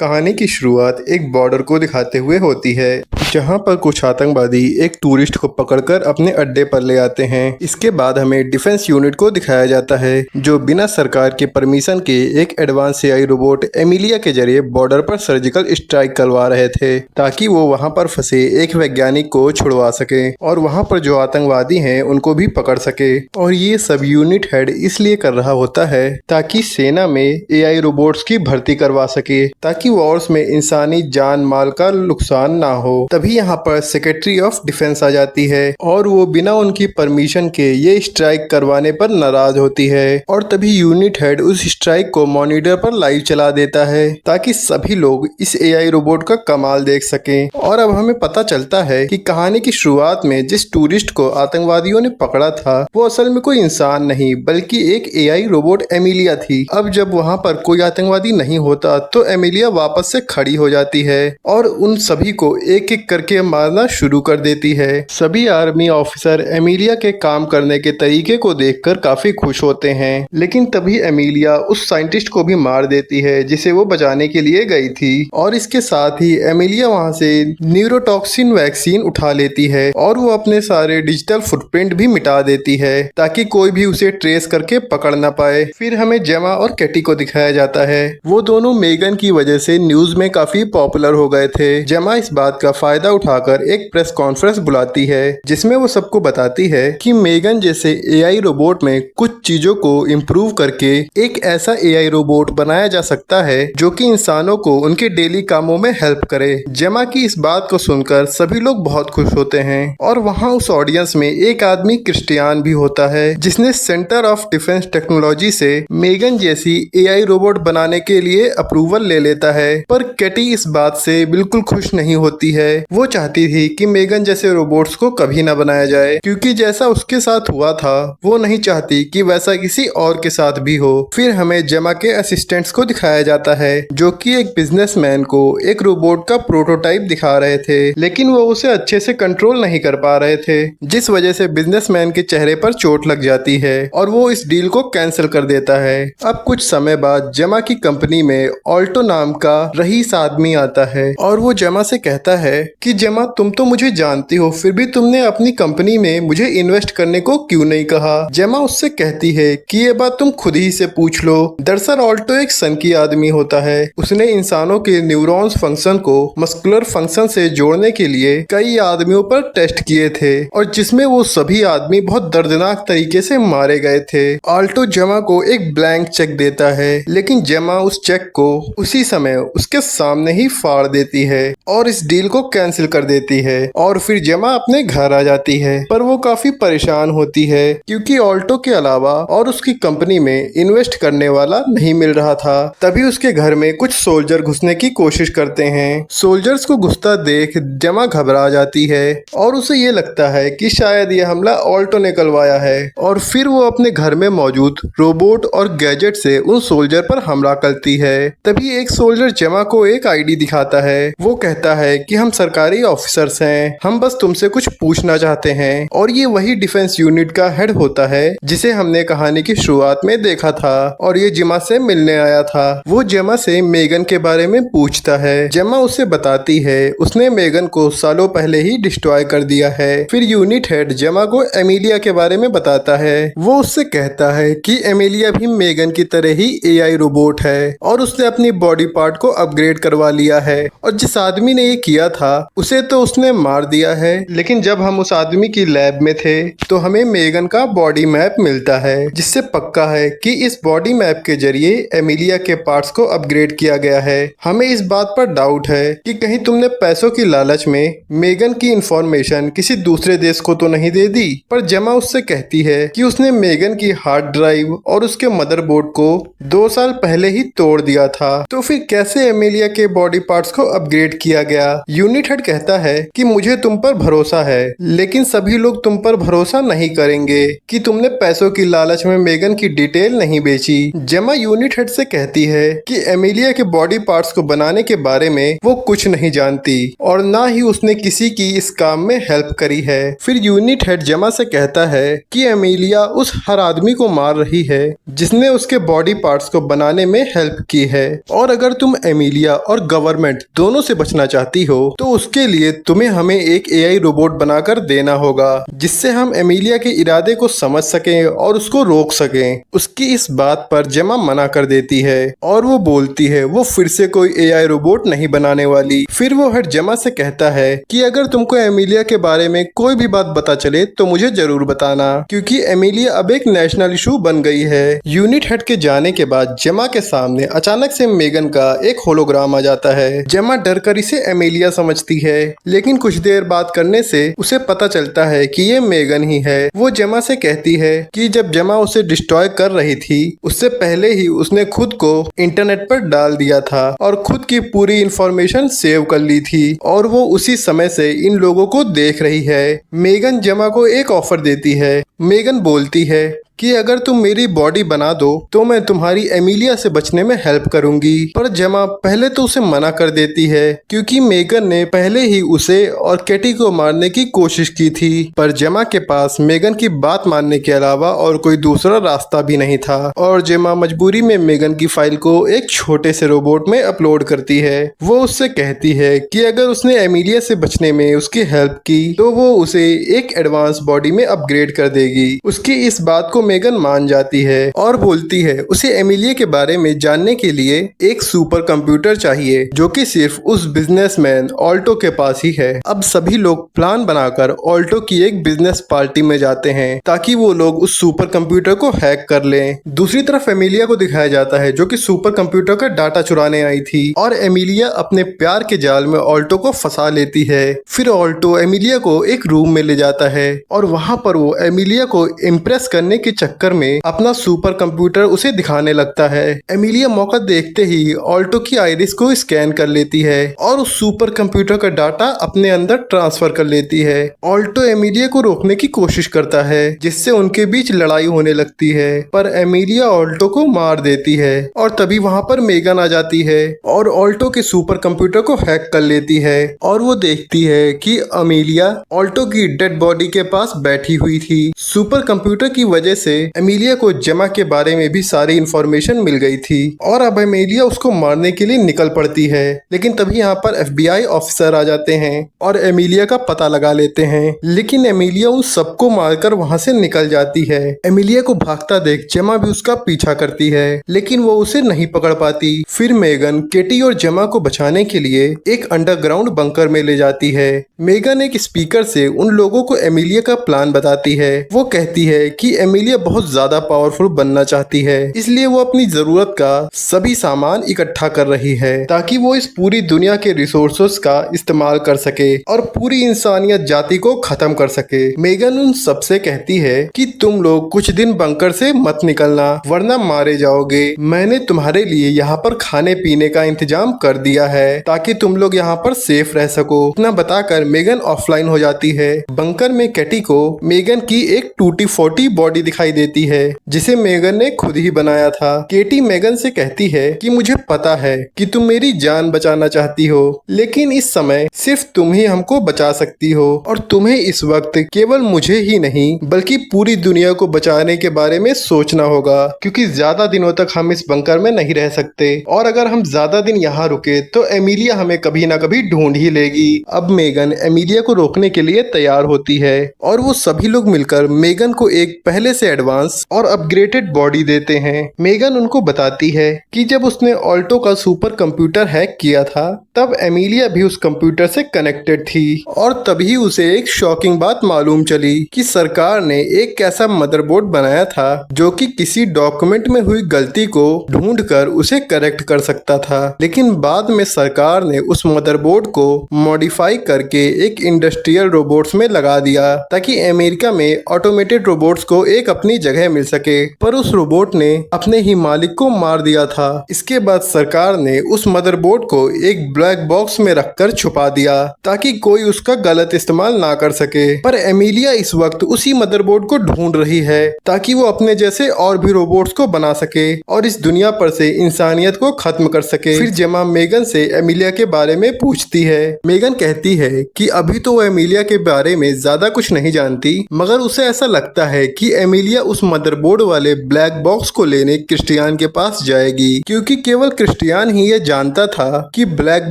कहानी की शुरुआत एक बॉर्डर को दिखाते हुए होती है, जहां पर कुछ आतंकवादी एक टूरिस्ट को पकड़कर अपने अड्डे पर ले आते हैं। इसके बाद हमें डिफेंस यूनिट को दिखाया जाता है, जो बिना सरकार के परमिशन के एक एडवांस एआई रोबोट एमिलिया के जरिए बॉर्डर पर सर्जिकल स्ट्राइक करवा रहे थे, ताकि वो वहां पर फंसे एक वैज्ञानिक को छुड़वा सके और वहां पर जो आतंकवादी हैं उनको भी पकड़ सके। और ये सब यूनिट हेड इसलिए कर रहा होता है ताकि सेना में एआई रोबोट्स की भर्ती करवा सके, ताकि वॉर्स में इंसानी जान माल का नुकसान ना हो। तभी यहाँ पर सेक्रेटरी ऑफ डिफेंस आ जाती है और वो बिना उनकी परमिशन के ये स्ट्राइक करवाने पर नाराज होती है। और तभी यूनिट हेड उस स्ट्राइक को मॉनिटर पर लाइव चला देता है, ताकि सभी लोग इस एआई रोबोट का कमाल देख सकें। और अब हमें पता चलता है कि कहानी की शुरुआत में जिस टूरिस्ट को आतंकवादियों ने पकड़ा था वो असल में कोई इंसान नहीं बल्कि एक एआई रोबोट एमिलिया थी। अब जब वहाँ पर कोई आतंकवादी नहीं होता तो एमिलिया वापस से खड़ी हो जाती है और उन सभी को एक एक करके मारना शुरू कर देती है। सभी आर्मी ऑफिसर एमिलिया के काम करने के तरीके को देखकर काफी खुश होते हैं, लेकिन तभी एमिलिया उस साइंटिस्ट को भी मार देती है जिसे वो बचाने के लिए गई थी। और इसके साथ ही एमिलिया वहाँ से न्यूरोटॉक्सिन वैक्सीन उठा लेती है और वो अपने सारे डिजिटल फुटप्रिंट भी मिटा देती है, ताकि कोई भी उसे ट्रेस करके पकड़ ना पाए। फिर हमें जेमा और कैटी को दिखाया जाता है। वो दोनों मेगन की वजह से न्यूज में काफी पॉपुलर हो गए थे। जेमा इस बात का फायदा उठाकर एक प्रेस कॉन्फ्रेंस बुलाती है, जिसमें वो सबको बताती है कि मेगन जैसे एआई रोबोट में कुछ चीजों को इम्प्रूव करके एक ऐसा एआई रोबोट बनाया जा सकता है जो कि इंसानों को उनके डेली कामों में हेल्प करे। जेमा की इस बात को सुनकर सभी लोग बहुत खुश होते हैं और वहाँ उस ऑडियंस में एक आदमी क्रिस्टियान भी होता है, जिसने सेंटर ऑफ डिफेंस टेक्नोलॉजी से मेगन जैसी एआई रोबोट बनाने के लिए अप्रूवल ले लेता है। पर कैटी इस बात से बिल्कुल खुश नहीं होती है। वो चाहती थी कि मेगन जैसे रोबोट्स को कभी ना बनाया जाए, क्योंकि जैसा उसके साथ हुआ था वो नहीं चाहती कि वैसा किसी और के साथ भी हो। फिर हमें जेमा के असिस्टेंट्स को दिखाया जाता है, जो कि एक बिजनेसमैन को एक रोबोट का प्रोटोटाइप दिखा रहे थे, लेकिन वो उसे अच्छे से कंट्रोल नहीं कर पा रहे थे, जिस वजह से बिजनेसमैन के चेहरे पर चोट लग जाती है और वो इस डील को कैंसिल कर देता है। अब कुछ समय बाद जेमा की कंपनी में ऑल्टो नाम का रईस आदमी आता है और वो जेमा से कहता है कि जेमा, तुम तो मुझे जानती हो, फिर भी तुमने अपनी कंपनी में मुझे इन्वेस्ट करने को क्यों नहीं कहा। जेमा उससे कहती है कि ये बात तुम खुद ही से पूछ लो। दरअसल ऑल्टो एक सनकी आदमी होता है। उसने इंसानों के न्यूरॉन्स फंक्शन को मस्कुलर फंक्शन से जोड़ने के लिए कई आदमियों पर टेस्ट किए थे, और जिसमें वो सभी आदमी बहुत दर्दनाक तरीके से मारे गए थे। ऑल्टो जेमा को एक ब्लैंक चेक देता है, लेकिन जेमा उस चेक को उसी समय उसके सामने ही फाड़ देती है और इस डील को कैंसिल कर देती है। और फिर जेमा अपने घर आ जाती है, पर वो काफी परेशान होती है क्योंकि ऑल्टो के अलावा और उसकी कंपनी में इन्वेस्ट करने वाला नहीं मिल रहा था। तभी उसके घर में कुछ सोल्जर घुसने की कोशिश करते हैं। सोल्जर्स को घुसता देख जेमा घबरा जाती है और उसे ये लगता है कि शायद ये हमला ऑल्टो ने करवाया है, और फिर वो अपने घर में मौजूद रोबोट और गैजेट से उन सोल्जर पर हमला करती है। तभी एक सोल्जर जेमा को एक आईडी दिखाता है। वो कहता है कि हम सरकारी ऑफिसर्स हैं, हम बस तुमसे कुछ पूछना चाहते हैं। और ये वही डिफेंस यूनिट का हेड होता है जिसे हमने कहानी की शुरुआत में देखा था, और ये जेमा से मिलने आया था। वो जेमा से मेगन के बारे में पूछता है। जेमा उसे बताती है उसने मेगन को सालों पहले ही डिस्ट्रॉय कर दिया है। फिर यूनिट हेड जेमा को एमिलिया के बारे में बताता है। वो उससे कहता है कि एमिलिया भी मेगन की तरह ही एआई रोबोट है और उसने अपनी बॉडी पार्ट को अपग्रेड करवा लिया है, और जिस आदमी ने ये किया था उसे तो उसने मार दिया है। लेकिन जब हम उस आदमी की लैब में थे तो हमें मेगन का बॉडी मैप मिलता है, जिससे पक्का है कि इस बॉडी मैप के जरिए एमिलिया के पार्ट्स को अपग्रेड किया गया है। हमें इस बात पर डाउट है कि कहीं तुमने पैसों की लालच में मेगन की इंफॉर्मेशन किसी दूसरे देश को तो नहीं दे दी। पर जेमा उससे कहती है कि उसने मेगन की हार्ड ड्राइव और उसके मदरबोर्ड को 2 साल पहले ही तोड़ दिया था, तो फिर कैसे एमिलिया के बॉडी पार्ट्स को अपग्रेड किया गया। यूनिट हेड कहता है कि मुझे तुम पर भरोसा है, लेकिन सभी लोग तुम पर भरोसा नहीं करेंगे कि तुमने पैसों की लालच में मेगन की डिटेल नहीं बेची। जेमा यूनिट हेड से कहती है कि एमिलिया के बॉडी पार्ट्स को बनाने के बारे में वो कुछ नहीं जानती और ना ही उसने किसी की इस काम में हेल्प करी है। फिर यूनिट हेड जेमा से कहता है कि एमिलिया उस हर आदमी को मार रही है जिसने उसके बॉडी पार्ट्स को बनाने में हेल्प की है, और अगर तुम एमिलिया और गवर्नमेंट दोनों से बचना चाहती हो तो उसके लिए तुम्हें हमें एक एआई रोबोट बनाकर देना होगा जिससे हम एमिलिया के इरादे को समझ सकें और उसको रोक सकें। उसकी इस बात पर जेमा मना कर देती है और वो बोलती है वो फिर से कोई एआई रोबोट नहीं बनाने वाली। फिर वो हेड जेमा से कहता है कि अगर तुमको एमिलिया के बारे में कोई भी बात पता चले तो मुझे जरूर बताना, क्योंकि एमिलिया अब एक नेशनल इशू बन गई है। यूनिट हेड के जाने के बाद जेमा के सामने अचानक से मेगन का एक होलोग्राम आ जाता है। जेमा डर कर इसे एमिलिया समझती है, लेकिन कुछ देर बात करने से उसे पता चलता है कि ये मेगन ही है। वो जेमा से कहती है कि जब जेमा उसे डिस्ट्रॉय कर रही थी उससे पहले ही उसने खुद को इंटरनेट पर डाल दिया था और खुद की पूरी इंफॉर्मेशन सेव कर ली थी और वो उसी समय से इन लोगों को देख रही है। मेगन जेमा को एक ऑफर देती है। मेगन बोलती है कि अगर तुम मेरी बॉडी बना दो तो मैं तुम्हारी एमिलिया से बचने में हेल्प करूंगी, पर जेमा पहले तो उसे मना कर देती है क्योंकि मेगन ने पहले ही उसे और कैटी को मारने की कोशिश की थी। पर जेमा के पास मेगन की बात मानने के अलावा और कोई दूसरा रास्ता भी नहीं था और जेमा मजबूरी में मेगन की फाइल को एक छोटे से रोबोट में अपलोड करती है। वो उससे कहती है कि अगर उसने एमिलिया से बचने में उसकी हेल्प की तो वो उसे एक एडवांस बॉडी में अपग्रेड कर देगी। उसकी इस बात को मेगन मान जाती है और बोलती है उसे एमिलिया के बारे में जानने के लिए एक सुपर कंप्यूटर चाहिए जो कि सिर्फ उस बिजनेसमैन ऑल्टो के पास ही है। अब सभी लोग प्लान बनाकर ऑल्टो की एक बिजनेस पार्टी में जाते हैं ताकि वो लोग उस सुपर कंप्यूटर को हैक कर लें। दूसरी तरफ एमिलिया को दिखाया जाता है जो कि सुपर कंप्यूटर का डाटा चुराने आई थी और एमिलिया अपने प्यार के जाल में ऑल्टो को फंसा लेती है। फिर ऑल्टो एमिलिया को एक रूम में ले जाता है और वहां पर वो एमिलिया को इम्प्रेस करने के चक्कर में अपना सुपर कंप्यूटर उसे दिखाने लगता है। एमिलिया मौका देखते ही ऑल्टो की आइरिस को स्कैन कर लेती है और उस सुपर कंप्यूटर का डाटा अपने अंदर ट्रांसफर कर लेती है। ऑल्टो एमिलिया को रोकने की कोशिश करता है जिससे उनके बीच लड़ाई होने लगती है, पर एमिलिया ऑल्टो को मार देती है और तभी वहां पर मेगन आ जाती है और ऑल्टो के सुपर कंप्यूटर को हैक कर लेती है और वो देखती है कि एमिलिया ऑल्टो की डेड बॉडी के पास बैठी हुई थी। सुपर कंप्यूटर की वजह से एमिलिया को जेमा के बारे में भी सारी इंफॉर्मेशन मिल गई थी और अब एमिलिया उसको मारने के लिए निकल पड़ती है, लेकिन तभी यहाँ पर FBI ऑफिसर आ जाते हैं और एमिलिया का पता लगा लेते हैं, लेकिन एमिलिया उन सबको मारकर वहां से निकल जाती है। एमिलिया को भागता देख जेमा भी उसका पीछा करती है, लेकिन वो उसे नहीं पकड़ पाती। फिर मेगन केटी और जेमा को बचाने के लिए एक अंडरग्राउंड बंकर में ले जाती है। मेगन एक स्पीकर से उन लोगों को एमिलिया का प्लान बताती है। वो कहती है कि एमिलिया बहुत ज्यादा पावरफुल बनना चाहती है, इसलिए वो अपनी जरूरत का सभी सामान इकट्ठा कर रही है ताकि वो इस पूरी दुनिया के रिसोर्सेस का इस्तेमाल कर सके और पूरी इंसानियत जाति को खत्म कर सके। मेगन उन सबसे कहती है कि तुम लोग कुछ दिन बंकर से मत निकलना वरना मारे जाओगे। मैंने तुम्हारे लिए यहाँ पर खाने पीने का इंतजाम कर दिया है ताकि तुम लोग यहाँ पर सेफ रह सको। इतना बताकर मेगन ऑफलाइन हो जाती है। बंकर में कैटी को मेगन की एक टूटी फूटी बॉडी दिखाई देती है जिसे मेगन ने खुद ही बनाया था। केटी मेगन से कहती है कि मुझे पता है कि तुम मेरी जान बचाना चाहती हो, लेकिन इस समय सिर्फ तुम ही हमको बचा सकती हो और तुम्हें इस वक्त केवल मुझे ही नहीं बल्कि पूरी दुनिया को बचाने के बारे में सोचना होगा, क्योंकि ज्यादा दिनों तक हम इस बंकर में नहीं रह सकते और अगर हम ज्यादा दिन यहाँ रुके तो एमिलिया हमें कभी ना कभी ढूंढ ही लेगी। अब मेगन एमिलिया को रोकने के लिए तैयार होती है और वो सभी लोग मिलकर मेगन को एक पहले से एडवांस और अपग्रेडेड बॉडी देते हैं। मेगन उनको बताती है कि जब उसने ऑल्टो का सुपर कंप्यूटर हैक किया था तब एमिलिया भी उस कंप्यूटर से कनेक्टेड थी और तभी उसे एक शॉकिंग बात मालूम चली कि सरकार ने एक ऐसा मदरबोर्ड बनाया था जो कि किसी डॉक्यूमेंट में हुई गलती को ढूंढकर उसे करेक्ट कर सकता था, लेकिन बाद में सरकार ने उस मदरबोर्ड को मॉडिफाई करके एक इंडस्ट्रियल रोबोट्स में लगा दिया ताकि अमेरिका में ऑटोमेटेड रोबोट्स को एक अपनी जगह मिल सके, पर उस रोबोट ने अपने ही मालिक को मार दिया था। इसके बाद सरकार ने उस मदरबोर्ड को एक ब्लैक बॉक्स में रखकर छुपा दिया ताकि कोई उसका गलत इस्तेमाल ना कर सके। पर एमिलिया इस वक्त उसी मदरबोर्ड को ढूंढ रही है ताकि वो अपने जैसे और भी रोबोट्स को बना सके और इस दुनिया पर से इंसानियत को खत्म कर सके। फिर जेमा मेगन से एमिलिया के बारे में पूछती है। मेगन कहती है कि अभी तो वो एमिलिया के बारे में ज्यादा कुछ नहीं जानती, मगर उसे ऐसा लगता है कि एमिलिया उस मदरबोर्ड वाले ब्लैक बॉक्स को लेने क्रिस्टियान के पास जाएगी, क्योंकि केवल क्रिस्टियान ही ये जानता था कि ब्लैक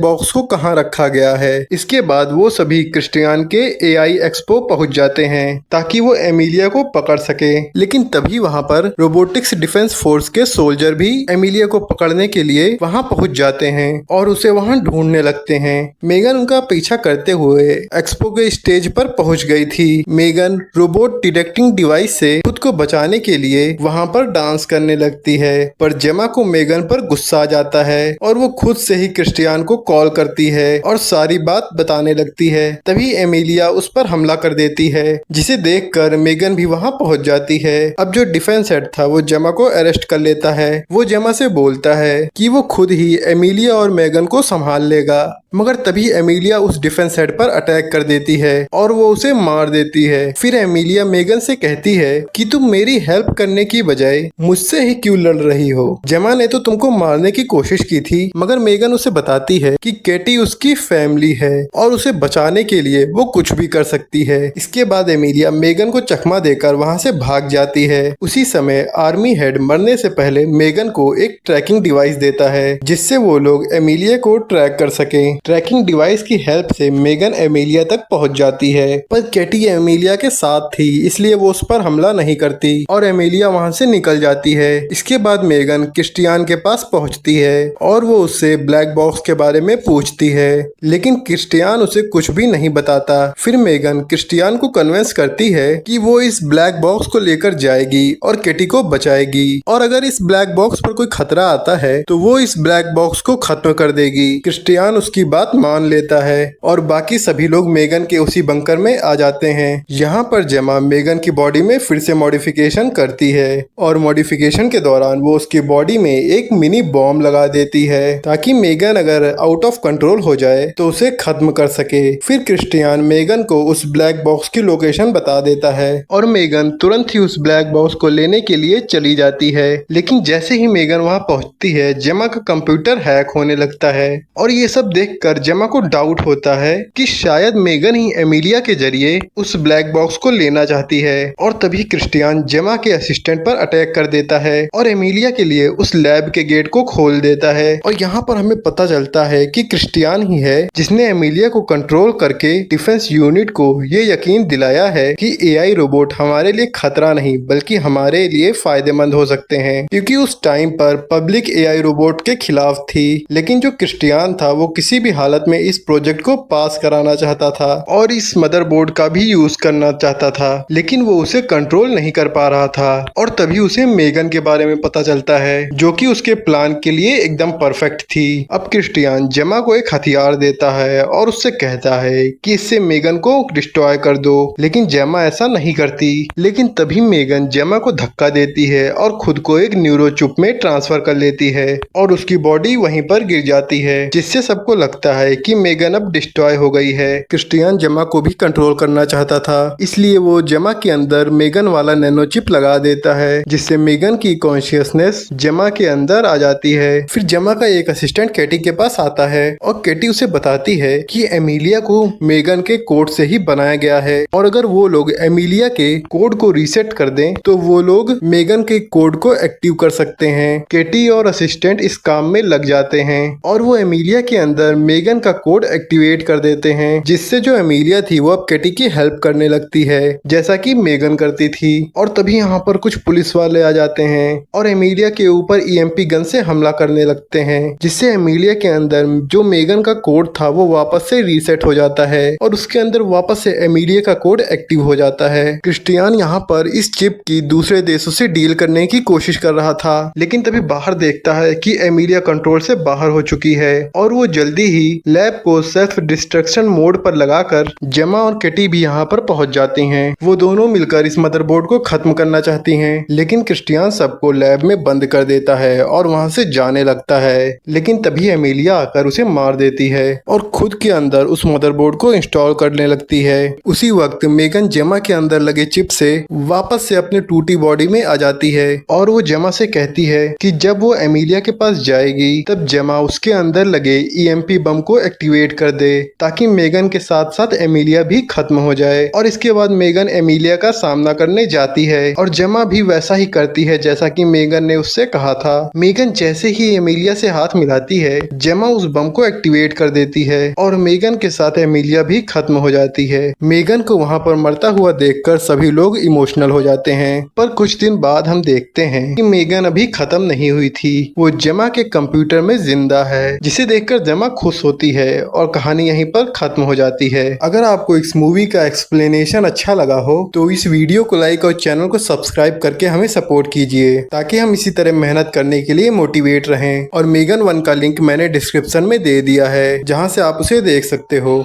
बॉक्स को कहाँ रखा गया है। इसके बाद वो सभी क्रिस्टियान के एआई एक्सपो पहुंच जाते हैं ताकि वो एमिलिया को पकड़ सके। लेकिन तभी वहां पर रोबोटिक्स डिफेंस फोर्स के सोल्जर भी एमिलिया को पकड़ने के लिए वहां पहुंच जाते हैं और उसे वहां ढूंढने लगते हैं। मेगन उनका पीछा करते हुए एक्सपो के स्टेज पर पहुंच गई थी। मेगन रोबोट डिटेक्टिंग डिवाइस से खुद को बचाने के लिए वहां पर डांस करने लगती है, पर जेमा को मेगन पर गुस्सा आ जाता है और वो खुद से ही क्रिस्टियान को कॉल करती है और सारी बात बताने लगती है। तभी एमिलिया उस पर हमला कर देती है, जिसे देखकर मेगन भी वहां पहुंच जाती है। अब जो डिफेंस हेड था वो जेमा को अरेस्ट कर लेता है। वो जेमा से बोलता है कि वो खुद ही एमिलिया और मेगन को संभाल लेगा, मगर तभी एमिलिया उस डिफेंस हेड पर अटैक कर देती है और वो उसे मार देती है। फिर एमिलिया मेगन से कहती है कि तुम मेरी हेल्प करने की बजाय मुझसे ही क्यों लड़ रही हो? जेमा ने तो तुमको मारने की कोशिश की थी। मगर मेगन उसे बताती है कि केटी उसकी फैमिली है और उसे बचाने के लिए वो कुछ भी कर सकती है। इसके बाद एमिलिया मेगन को चकमा देकर वहां से भाग जाती है। उसी समय आर्मी हेड मरने से पहले मेगन को एक ट्रैकिंग डिवाइस देता है, जिससे वो लोग एमिलिया को ट्रैक कर सके। ट्रैकिंग डिवाइस की हेल्प से मेगन एमिलिया तक पहुंच जाती है, पर केटी एमिलिया के साथ थी इसलिए वो उस पर हमला नहीं करती और एमिलिया वहां से निकल जाती है। इसके बाद मेगन क्रिस्टियान के पास पहुंचती है और वो उससे ब्लैक बॉक्स के बारे में पूछती है, लेकिन क्रिस्टियान उसे कुछ भी नहीं बताता। फिर मेगन क्रिस्टियान को कन्विंस करती है कि वो इस ब्लैक बॉक्स को लेकर जाएगी और केटी को बचाएगी, और अगर इस ब्लैक बॉक्स पर कोई खतरा आता है तो वो इस ब्लैक बॉक्स को खत्म कर देगी। क्रिस्टियान उसकी बात मान लेता है और बाकी सभी लोग मेगन के उसी बंकर में आ जाते हैं। यहाँ पर जेमा मेगन की बॉडी में फिर से मॉडिफिकेशन करती है और मॉडिफिकेशन के दौरान वो उसकी बॉडी में एक मिनी बॉम्ब लगा देती है ताकि मेगन अगर आउट ऑफ कंट्रोल हो जाए तो उसे खत्म कर सके। फिर क्रिस्टियान मेगन को उस ब्लैक बॉक्स की लोकेशन बता देता है और मेगन तुरंत ही उस ब्लैक बॉक्स को लेने के लिए चली जाती है। लेकिन जैसे ही मेगन वहाँ पहुँचती है जेमा का कंप्यूटर हैक होने लगता है और ये सब देखकर जेमा को डाउट होता है कि शायद मेगन ही एमिलिया के जरिए उस ब्लैक बॉक्स को लेना चाहती है। और तभी क्रिस्टियान जेमा के असिस्टेंट पर अटैक कर देता है और एमिलिया के लिए उस लैब के गेट को खोल देता है। और यहाँ पर हमें पता चलता है कि क्रिस्टियान ही है जिसने एमिलिया को कंट्रोल करके डिफेंस यूनिट को ये यकीन दिलाया है कि एआई रोबोट हमारे लिए खतरा नहीं बल्कि हमारे लिए फायदेमंद हो सकते हैं, क्योंकि उस टाइम पर पब्लिक एआई रोबोट के खिलाफ थी। लेकिन जो क्रिस्टियान था वो किसी भी हालत में इस प्रोजेक्ट को पास कराना चाहता था और इस मदरबोर्ड का भी यूज करना चाहता था, लेकिन वो उसे कंट्रोल नहीं कर पा रहा था। और तभी उसे मेगन के बारे में पता चलता है जो कि उसके प्लान के लिए एकदम परफेक्ट थी। अब क्रिस्टियान जेमा को एक हथियार देता है और उससे कहता है कि इससे मेगन को डिस्ट्रॉय कर दो, लेकिन जेमा ऐसा नहीं करती। लेकिन तभी मेगन जेमा को धक्का देती है और खुद को एक न्यूरोचिप में ट्रांसफर कर लेती है और उसकी बॉडी वहीं पर गिर जाती है, जिससे सबको लगता है कि मेगन अब डिस्ट्रॉय हो गई है। क्रिस्टियान जेमा को भी कंट्रोल करना चाहता था, इसलिए वो जेमा के अंदर मेगन वाला नैनो चिप लगा देता है, जिससे मेगन की कॉन्शियसनेस जेमा के अंदर आ जाती है। फिर जेमा का एक असिस्टेंट केटी के पास आता है और केटी उसे बताती है कि एमिलिया को मेगन के कोड से ही बनाया गया है और अगर वो लोग एमिलिया के कोड को रीसेट कर दें तो वो लोग मेगन के कोड को एक्टिव कर सकते हैं। केटी और असिस्टेंट इस काम में लग जाते हैं और वो एमिलिया के अंदर मेगन का कोड एक्टिवेट कर देते हैं, जिससे जो एमिलिया थी वो अब केटी की हेल्प करने लगती है जैसा कि मेगन करती थी। और तभी यहाँ पर कुछ पुलिस वाले आ जाते हैं और एमिलिया के ऊपर ईएमपी गन से हमला करने लगते हैं, जिससे एमिलिया के अंदर जो मेगन का कोड था वो वापस से रीसेट हो जाता है और उसके अंदर वापस से एमिलिया का कोड एक्टिव हो जाता है। क्रिस्टियान यहाँ पर इस चिप की दूसरे देशों से डील करने की कोशिश कर रहा था, लेकिन तभी बाहर देखता है कि एमिलिया कंट्रोल से बाहर हो चुकी है और वो जल्दी ही लैब को सेल्फ डिस्ट्रक्शन मोड पर लगाकर जेमा और केटी भी यहाँ पर पहुंच जाती हैं। वो दोनों मिलकर इस मदरबोर्ड को खत्म करना चाहती हैं, लेकिन क्रिस्टियान सबको लैब में बंद कर देता है और वहां से जाने लगता है। लेकिन तभी एमिलिया आकर उसे मार देती है और खुद के अंदर उस मदरबोर्ड को इंस्टॉल करने लगती है। उसी वक्त मेगन जेमा के अंदर लगे चिप से वापस से अपने टूटी बॉडी में आ जाती है और वो जेमा से कहती है कि जब वो एमिलिया के पास जाएगी तब जेमा उसके अंदर लगे ईएमपी बम को एक्टिवेट कर दे ताकि मेगन के साथ साथ एमिलिया भी खत्म हो जाए। और इसके बाद मेगन एमिलिया का सामना करने जाती है और जेमा भी वैसा ही करती है जैसा कि मेगन ने उससे कहा था। मेगन जैसे ही एमिलिया से हाथ मिलाती है, जेमा उस बम को एक्टिवेट कर देती है और मेगन के साथ एमिलिया भी खत्म हो जाती है। मेगन को वहां पर मरता हुआ देखकर सभी लोग इमोशनल हो जाते हैं। पर कुछ दिन बाद हम देखते हैं कि मेगन अभी खत्म नहीं हुई थी, वो जेमा के कंप्यूटर में जिंदा है, जिसे देखकर जेमा खुश होती है और कहानी यहीं पर खत्म हो जाती है। अगर आपको इस मूवी का एक्सप्लेनेशन अच्छा लगा हो तो इस वीडियो को लाइक और चैनल को सब्सक्राइब करके हमें सपोर्ट कीजिए ताकि हम इसी तरह मेहनत करने के लिए मोटिवेट रहें। और मेगन 1 का लिंक मैंने डिस्क्रिप्शन में दे दिया है, जहां से आप उसे देख सकते हो।